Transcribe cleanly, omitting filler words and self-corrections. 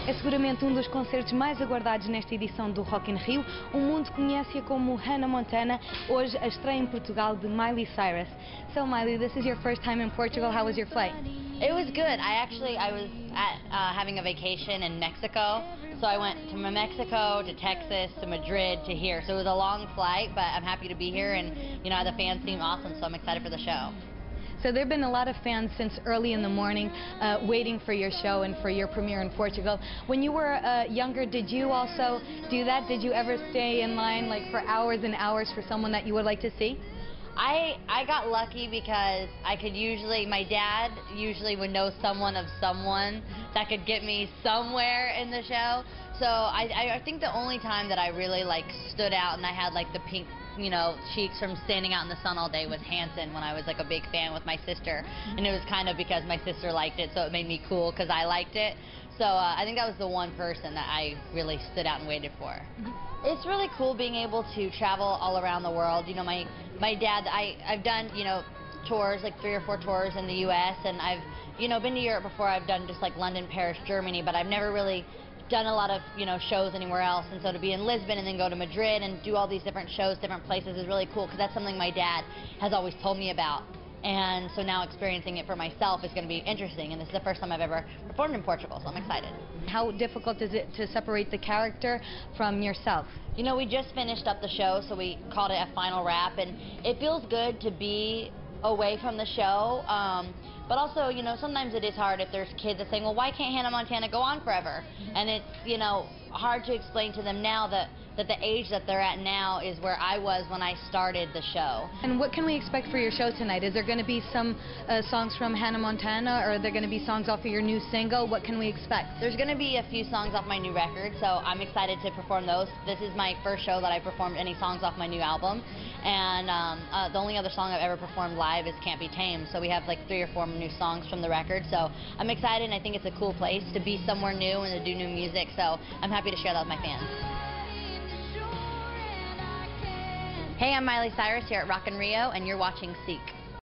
É seguramente um dos concertos mais aguardados nesta edição do Rock in Rio. O mundo conhece-a como Hannah Montana. Hoje a estreia em Portugal de Miley Cyrus. So Miley, this is your first time in Portugal. How was your flight? It was good. I was having a vacation in Mexico, so I went to Mexico, to Texas, to Madrid, to here. So it was a long flight, but I'm happy to be here, and the fans seem awesome, so I'm excited for the show. So there have been a lot of fans since early in the morning waiting for your show and for your premiere in Portugal. When you were younger, did you also do that? Did you ever stay in line like for hours and hours for someone that you would like to see? I got lucky because my dad usually would know someone of someone that could get me somewhere in the show. So I think the only time that I really stood out and I had the pink cheeks from standing out in the sun all day was Hanson, when I was a big fan with my sister, and it was kind of because my sister liked it, so it made me cool because I liked it. So I think that was the one person that I really stood out and waited for. It's really cool being able to travel all around the world. My dad, I've done tours, 3 or 4 tours in the U.S. and I've been to Europe before. I've done just London, Paris, Germany, but I've never really done a lot of shows anywhere else, and so to be in Lisbon and then go to Madrid and do all these different shows, different places is really cool because that's something my dad has always told me about, and so now experiencing it for myself is going to be interesting, and this is the first time I've ever performed in Portugal, so I'm excited. How difficult is it to separate the character from yourself? We just finished up the show, so we called it a final wrap, and it feels good to be away from the show, but also, sometimes it is hard if there's kids that say, well, why can't Hannah Montana go on forever? And it's, hard to explain to them now that the age that they're at now is where I was when I started the show. And what can we expect for your show tonight? Is there going to be some songs from Hannah Montana, or are there going to be songs off of your new single? What can we expect? There's going to be a few songs off my new record, so I'm excited to perform those. This is my first show that I performed any songs off my new album, and the only other song I've ever performed live is Can't Be Tamed, so we have 3 or 4 new songs from the record, so I'm excited, and I think it's a cool place to be somewhere new and to do new music, so I'm happy to share that with my fans. Hey, I'm Miley Cyrus here at Rock in Rio, and you're watching Seek.